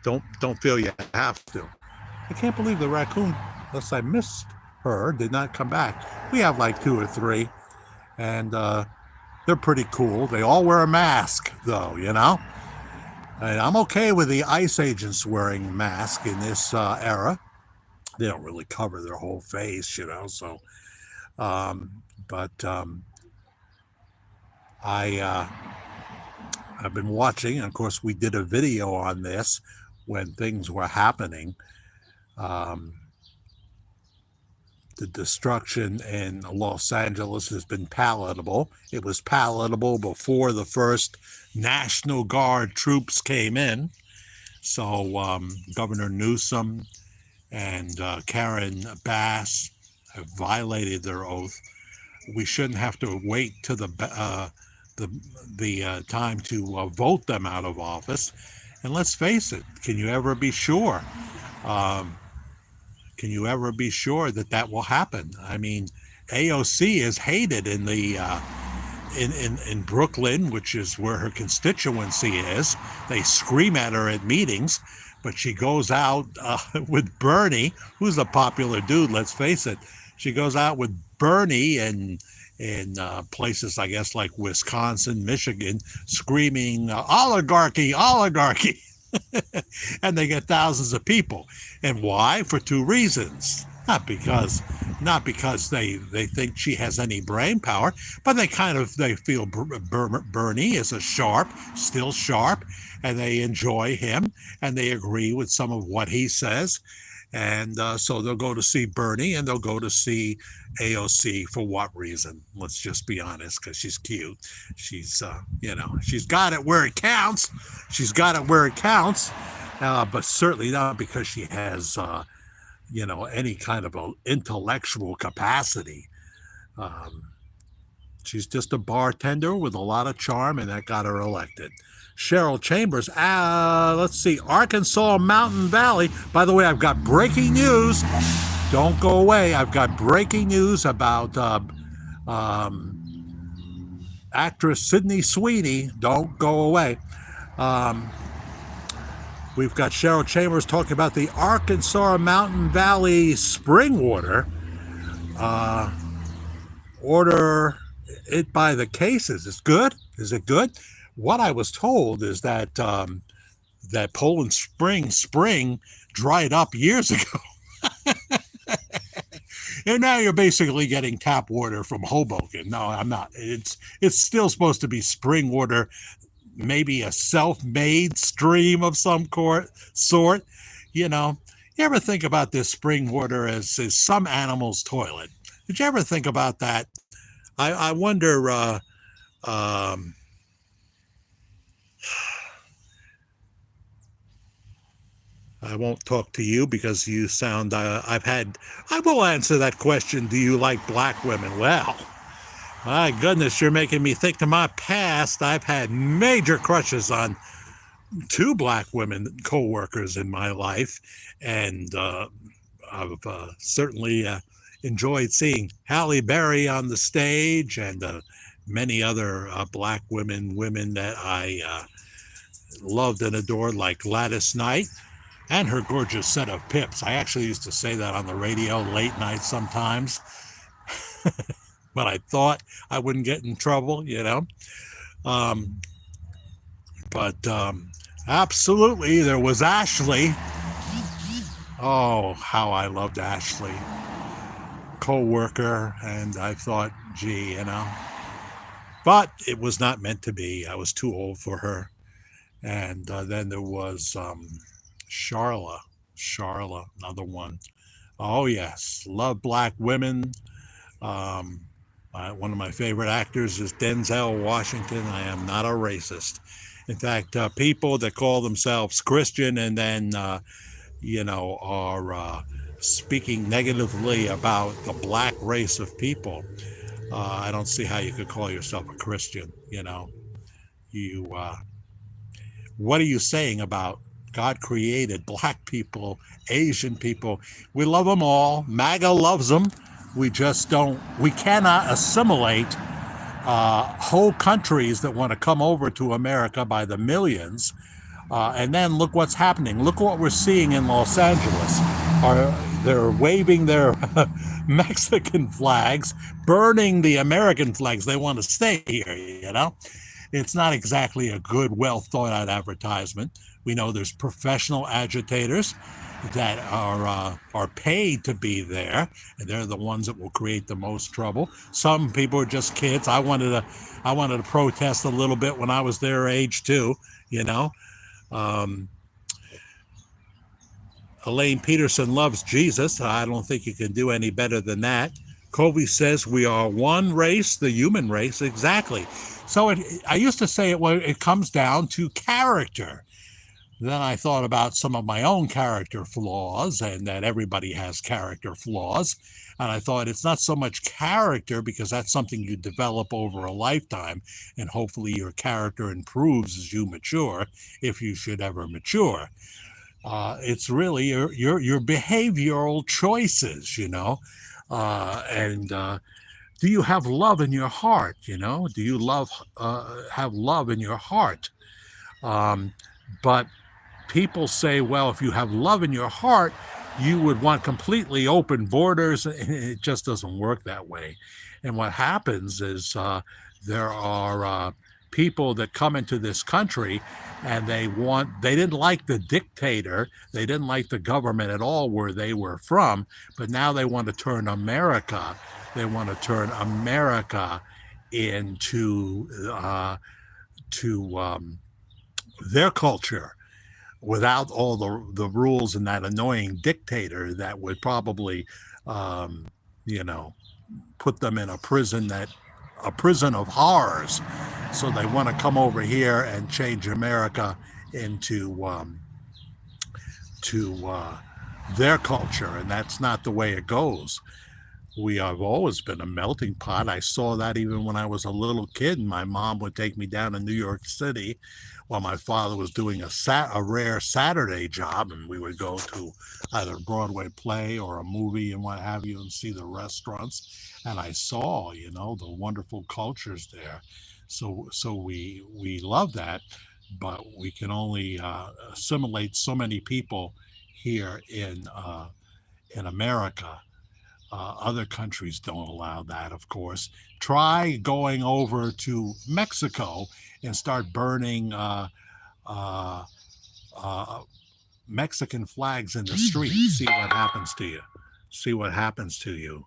don't feel you have to. I can't believe the raccoon, unless I missed her, did not come back. We have like 2 or 3, and they're pretty cool. They all wear a mask, though, And I'm okay with the ICE agents wearing a mask in this era. They don't really cover their whole face, so. I've been watching, and of course we did a video on this when things were happening. The destruction in Los Angeles has been palatable. It was palatable before the first National Guard troops came in. So Governor Newsom and Karen Bass have violated their oath. We shouldn't have to wait to the time to vote them out of office. And let's face it, can you ever be sure? Can you ever be sure that will happen? I mean, AOC is hated in the in Brooklyn, which is where her constituency is. They scream at her at meetings, but she goes out with Bernie, who's a popular dude, let's face it. She goes out with Bernie and in places, I guess, like Wisconsin, Michigan, screaming, oligarchy, oligarchy. And they get thousands of people. And why? For 2 reasons. Not because they think she has any brain power, but they feel Bernie is still sharp, and they enjoy him, and they agree with some of what he says. And so they'll go to see Bernie, and they'll go to see AOC for what reason? Let's just be honest, because she's cute. She's, she's got it where it counts. But certainly not because she has, any kind of intellectual capacity. She's just a bartender with a lot of charm, and that got her elected. Cheryl Chambers, let's see, Arkansas Mountain Valley. By the way, I've got breaking news. Don't go away. I've got breaking news about actress Sydney Sweeney. Don't go away. We've got Cheryl Chambers talking about the Arkansas Mountain Valley spring water. Order it by the cases. It's good? Is it good? What I was told is that that Poland Spring dried up years ago. And now you're basically getting tap water from Hoboken. No, I'm not. It's still supposed to be spring water, maybe a self-made stream of some sort. You ever think about this spring water as some animal's toilet? Did you ever think about that? I wonder, I won't talk to you because you sound, I will answer that question. Do you like black women? Well, my goodness, you're making me think to my past. I've had major crushes on 2 black women co-workers in my life. And I've certainly enjoyed seeing Halle Berry on the stage and many other black women that I loved and adored, like Gladys Knight and her gorgeous set of pips. I actually used to say that on the radio late night sometimes, but I thought I wouldn't get in trouble, Absolutely, there was Ashley. Oh, how I loved Ashley. co-worker, and I thought, gee, but it was not meant to be. I was too old for her. And then there was Charla, Charla, another one. Oh yes, love black women. Um, One of my favorite actors is Denzel Washington. I am not a racist. In fact, people that call themselves Christian and then are speaking negatively about the black race of people, I don't see how you could call yourself a Christian. You what are you saying about God created black people, Asian people? We love them all. MAGA loves them. We cannot assimilate whole countries that want to come over to America by the millions. And then look what's happening. Look what we're seeing in Los Angeles. They're waving their Mexican flags, burning the American flags. They want to stay here. It's not exactly a good, well thought out advertisement. We know there's professional agitators that are paid to be there, and they're the ones that will create the most trouble. Some people are just kids. I wanted to protest a little bit when I was their age too. Elaine Peterson loves Jesus. I don't think you can do any better than that. Covey says we are one race, the human race. Exactly. So I used to say it comes down to character. Then I thought about some of my own character flaws, and that everybody has character flaws. And I thought it's not so much character, because that's something you develop over a lifetime, and hopefully your character improves as you mature, if you should ever mature. It's really your behavioral choices, and do you have love in your heart? Do you have love in your heart? But people say, well, if you have love in your heart, you would want completely open borders. It just doesn't work that way. And what happens is there are people that come into this country, and they didn't like the dictator, they didn't like the government at all where they were from, but now they want to turn America into their culture, without all the rules and that annoying dictator that would probably put them in a prison of horrors. So they want to come over here and change America into their culture, and that's not the way it goes. We have always been a melting pot. I saw that even when I was a little kid, and my mom would take me down to New York City while my father was doing a rare Saturday job, and we would go to either a Broadway play or a movie and what have you, and see the restaurants. And I saw, the wonderful cultures there. So we love that, but we can only assimilate so many people here in America. Other countries don't allow that, of course. Try going over to Mexico and start burning Mexican flags in the street. See what happens to you. See what happens to you.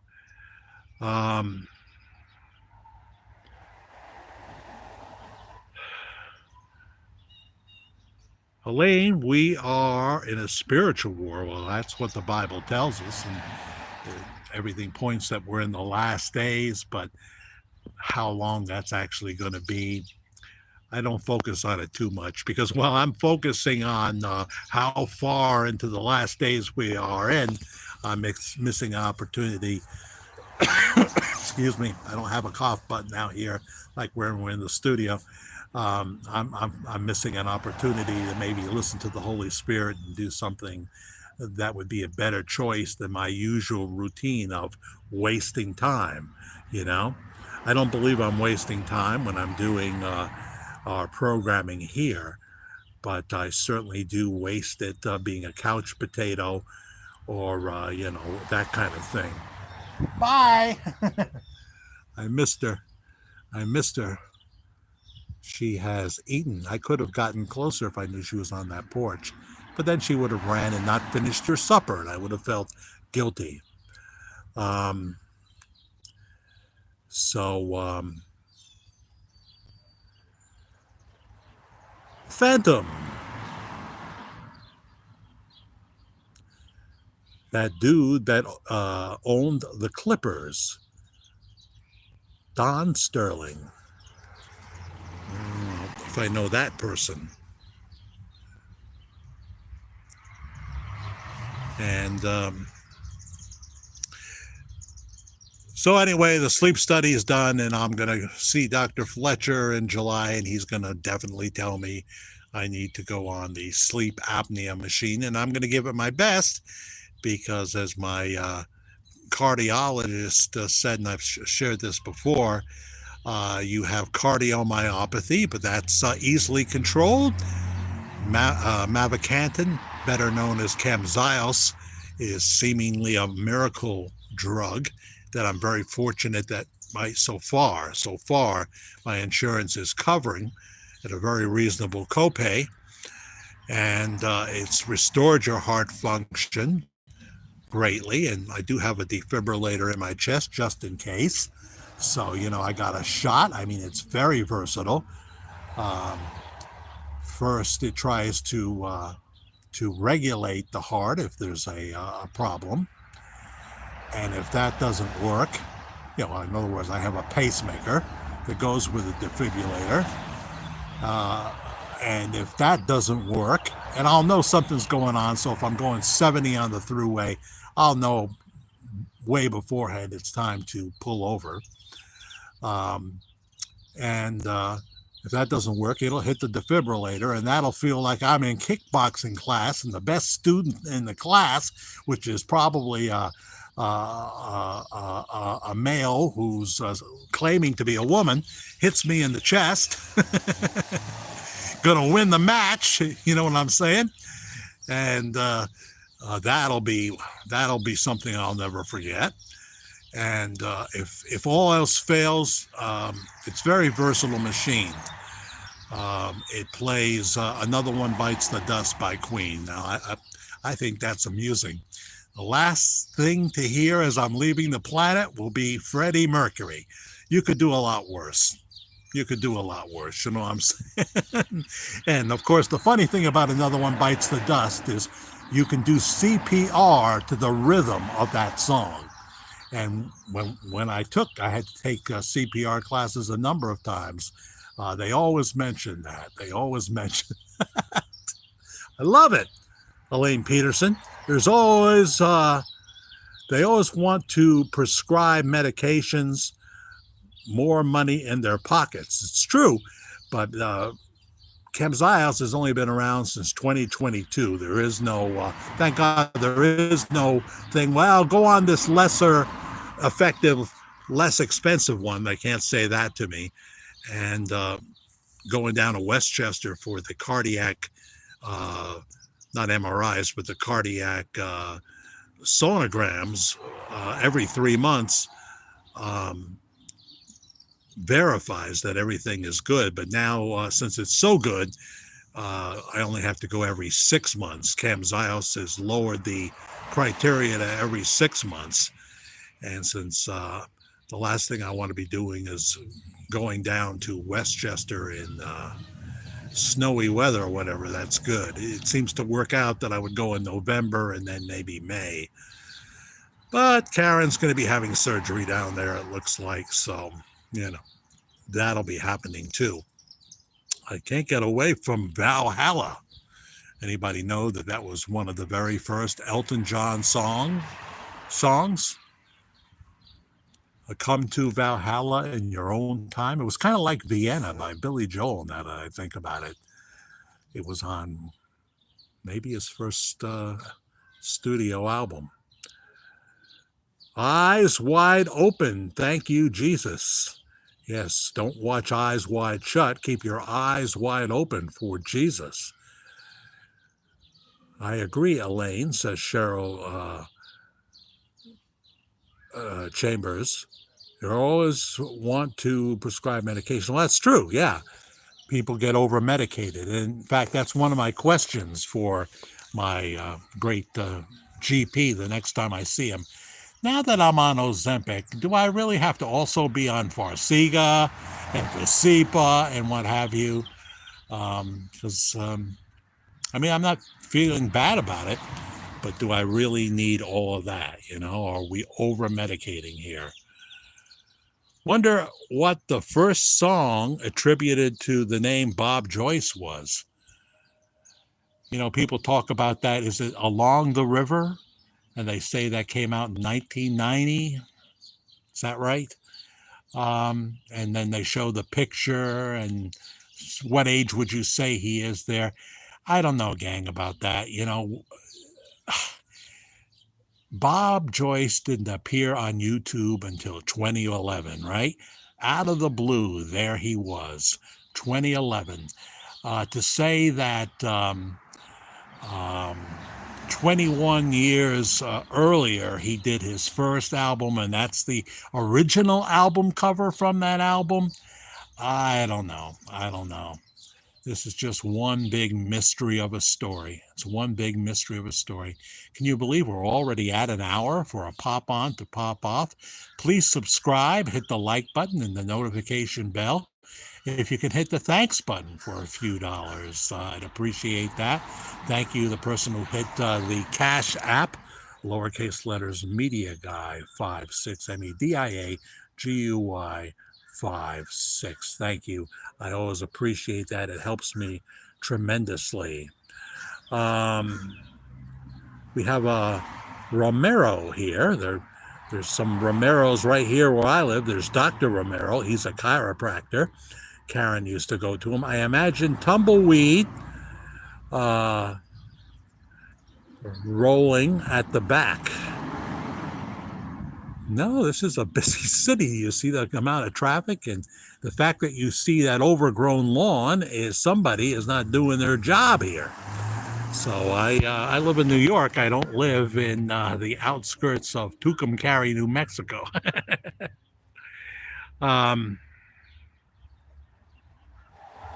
Elaine, we are in a spiritual war. Well, that's what the Bible tells us, and everything points that we're in the last days, but how long that's actually going to be, I don't focus on it too much, because while I'm focusing on how far into the last days we are in, I'm missing an opportunity. Excuse me, I don't have a cough button out here like when we're in the studio. I'm missing an opportunity to maybe listen to the Holy Spirit and do something that would be a better choice than my usual routine of wasting time. I don't believe I'm wasting time when I'm doing our programming here, but I certainly do waste it being a couch potato or that kind of thing. Bye. I missed her. She has eaten. I could have gotten closer if I knew she was on that porch, but then she would have ran and not finished her supper, and I would have felt guilty. So, Phantom, that dude that owned the Clippers, Don Sterling. If I know that person. And so anyway, the sleep study is done, and I'm going to see Dr. Fletcher in July, and he's going to definitely tell me I need to go on the sleep apnea machine, and I'm going to give it my best because, as my cardiologist said, and I've shared this before, you have cardiomyopathy, but that's easily controlled. Mavacamten, better known as Camzyos, is seemingly a miracle drug that I'm very fortunate that so far, my insurance is covering at a very reasonable copay. And it's restored your heart function greatly. And I do have a defibrillator in my chest just in case. So, I got a shot. I mean, it's very versatile. First, it tries to regulate the heart if there's a problem. And if that doesn't work, in other words, I have a pacemaker that goes with a defibrillator. And if that doesn't work, and I'll know something's going on, so if I'm going 70 on the thruway, I'll know way beforehand it's time to pull over. If that doesn't work, it'll hit the defibrillator, and that'll feel like I'm in kickboxing class, and the best student in the class, which is probably a male who's claiming to be a woman, hits me in the chest. Gonna win the match, you know what I'm saying? And that'll be something I'll never forget. And if all else fails, it's a very versatile machine. It plays Another One Bites the Dust by Queen. Now, I think that's amusing. The last thing to hear as I'm leaving the planet will be Freddie Mercury. You could do a lot worse. You know what I'm saying? And, of course, the funny thing about Another One Bites the Dust is you can do CPR to the rhythm of that song. And when I had to take CPR classes a number of times, they always mention that. I love it, Elaine Peterson. There's always, they always want to prescribe medications, more money in their pockets. It's true, but Camzyos has only been around since 2022. There is no, thank God, there is no thing, well, go on this lesser effective, less expensive one. They can't say that to me. And going down to Westchester for the cardiac, not MRIs, but the cardiac sonograms every 3 months verifies that everything is good. But now, since it's so good, I only have to go every 6 months. Camzyos has lowered the criteria to every 6 months. And since the last thing I want to be doing is going down to Westchester in snowy weather or whatever, that's good. It seems to work out that I would go in November and then maybe May. But Karen's going to be having surgery down there, it looks like. So, that'll be happening too. I can't get away from Valhalla. Anybody know that was one of the very first Elton John songs? Come to Valhalla in your own time. It was kind of like Vienna by Billy Joel, now that I think about it. It was on maybe his first studio album. Eyes Wide Open. Thank you, Jesus. Yes, don't watch Eyes Wide Shut. Keep your eyes wide open for Jesus. I agree, Elaine, says Cheryl Chambers. They always want to prescribe medication. Well, that's true, yeah. People get over-medicated. In fact, that's one of my questions for my great GP the next time I see him. now that I'm on Ozempic, do I really have to also be on Farxiga and Visipa and what have you? Because, I mean, I'm not feeling bad about it, but do I really need all of that? You know, are we over medicating here? Wonder what the first song attributed to the name Bob Joyce was. You know, people talk about that. Is it Along the River? And they say that came out in 1990. Is that right? And then they show the picture and what age would you say he is there? I don't know, gang, about that. You know, Bob Joyce didn't appear on YouTube until 2011, right? Out of the blue, there he was, 2011. To say that um, 21 years earlier, he did his first album, and that's the original album cover from that album. I don't know. I don't know. This is just one big mystery of a story. It's one big mystery of a story. Can you believe we're already at an hour for a pop on to pop off? Please subscribe, hit the like button and the notification bell. If you can hit the thanks button for a few dollars, I'd appreciate that. Thank you, the person who hit the Cash App, lowercase letters Media Guy 56 MEDIAGUY 56. Thank you. I always appreciate that. It helps me tremendously. We have a Romero here. There's some Romeros right here where I live. There's Dr. Romero. He's a chiropractor. Karen used to go to him. I imagine Tumbleweed rolling at the back. No, this is a busy city. You see the amount of traffic, and the fact that you see that overgrown lawn is somebody is not doing their job here. So I live in New York. I don't live in the outskirts of Tucumcari, New Mexico.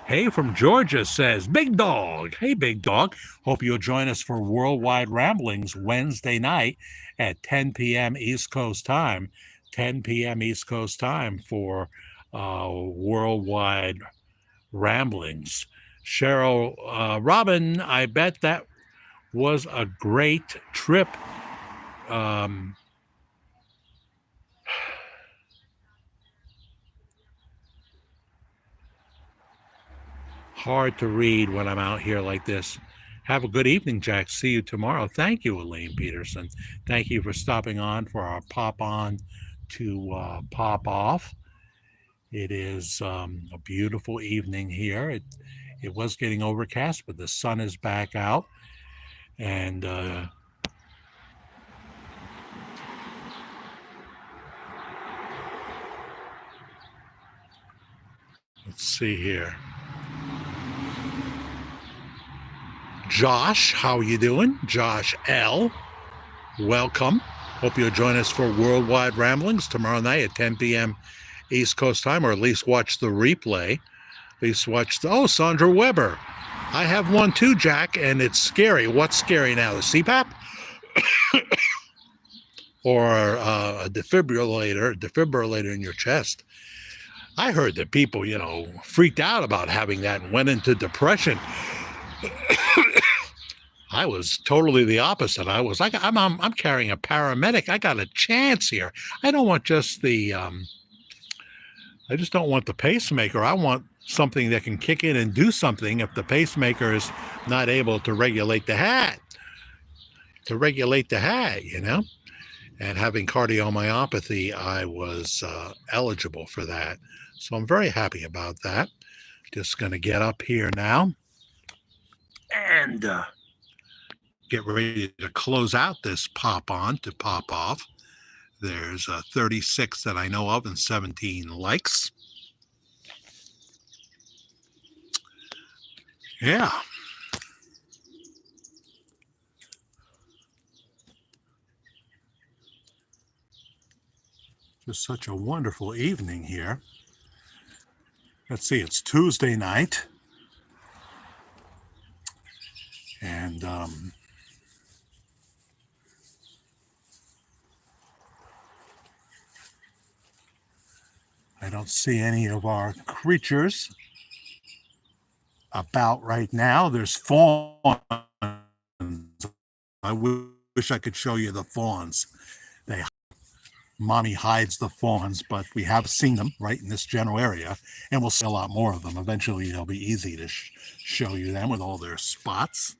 Hey from Georgia says, Big Dog. Hey, Big Dog. Hope you'll join us for Worldwide Ramblings Wednesday night at 10 p.m. East Coast time. 10 p.m. East Coast time for Worldwide Ramblings. Cheryl, Robin, I bet that was a great trip. Hard to read when I'm out here like this. Have a good evening, Jack. See you tomorrow. Thank you, Elaine Peterson. Thank you for stopping on for our pop on to pop off. It is a beautiful evening here. It was getting overcast, but the sun is back out. And let's see here. Josh, how are you doing? Josh L. Welcome. Hope you'll join us for Worldwide Ramblings tomorrow night at 10 p.m. East Coast time, or at least watch the replay. At least watch Sandra Weber. I have one too, Jack, and it's scary. What's scary now? The CPAP? Or a defibrillator in your chest? I heard that people, freaked out about having that and went into depression. I was totally the opposite. I was like, I'm carrying a paramedic. I got a chance here. I don't want just I just don't want the pacemaker. I want something that can kick in and do something if the pacemaker is not able to regulate the hat. And having cardiomyopathy, I was eligible for that. So I'm very happy about that. Just going to get up here now and get ready to close out this pop on to pop off. There's 36 that I know of and 17 likes. Yeah. Just such a wonderful evening here. Let's see, it's Tuesday night. And I don't see any of our creatures about right now. There's fawns. I wish I could show you the fawns. They Mommy hides the fawns, but we have seen them right in this general area, and we'll see a lot more of them. Eventually, they'll be easy to show you them with all their spots.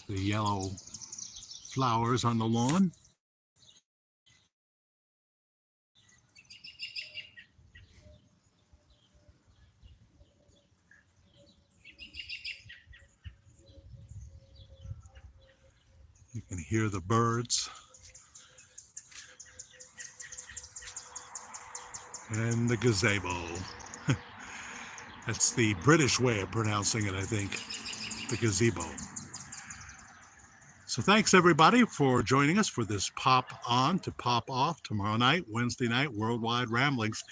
The yellow flowers on the lawn. You can hear the birds. And the gazebo. That's the British way of pronouncing it, I think. The gazebo. So thanks everybody for joining us for this pop on to pop off tomorrow night, Wednesday night, Worldwide Ramblings,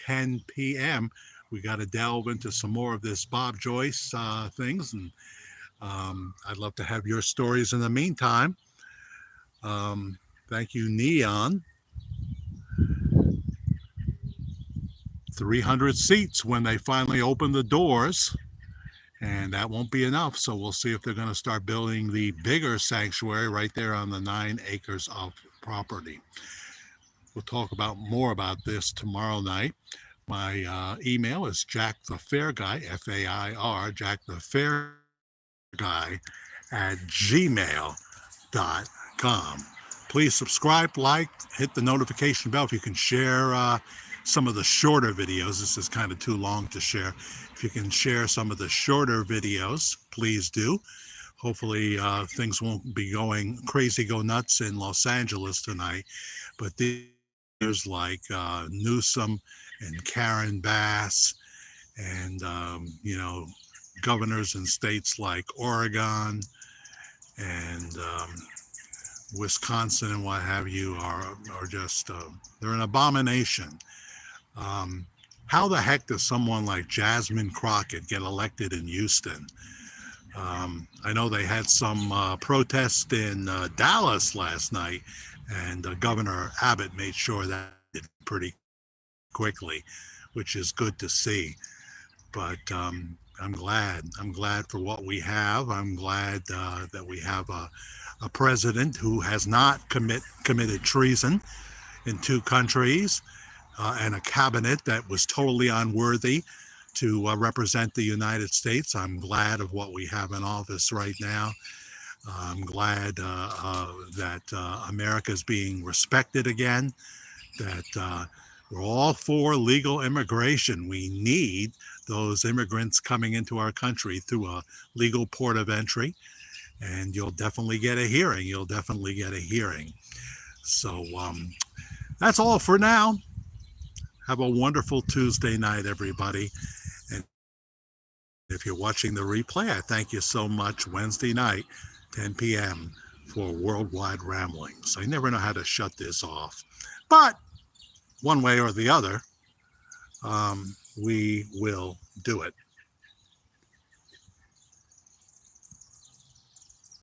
10 p.m. We got to delve into some more of this Bob Joyce things, and I'd love to have your stories in the meantime. Thank you, Neon. 300 seats when they finally open the doors. And that won't be enough. So we'll see if they're going to start building the bigger sanctuary right there on the 9 acres of property. We'll talk more about this tomorrow night. My email is jackthefairguy, F-A-I-R, jackthefairguy @gmail.com. Please subscribe, like, hit the notification bell. If you can share some of the shorter videos, this is kind of too long to share. If you can share some of the shorter videos, please do. Hopefully things won't be going crazy, go nuts in Los Angeles tonight. But there's like Newsom and Karen Bass and, governors in states like Oregon and Wisconsin and what have you are just, they're an abomination. How the heck does someone like Jasmine Crockett get elected in Houston? I know they had some protest in Dallas last night, and Governor Abbott made sure that did pretty quickly, which is good to see. But I'm glad for what we have. I'm glad that we have a president who has not committed treason in 2 countries. And a cabinet that was totally unworthy to represent the United States. I'm glad of what we have in office right now. I'm glad that America is being respected again, that we're all for legal immigration. We need those immigrants coming into our country through a legal port of entry, and you'll definitely get a hearing. So that's all for now. Have a wonderful Tuesday night, everybody. And if you're watching the replay, I thank you so much. Wednesday night, 10 p.m. for Worldwide Ramblings. I never know how to shut this off. But one way or the other, we will do it.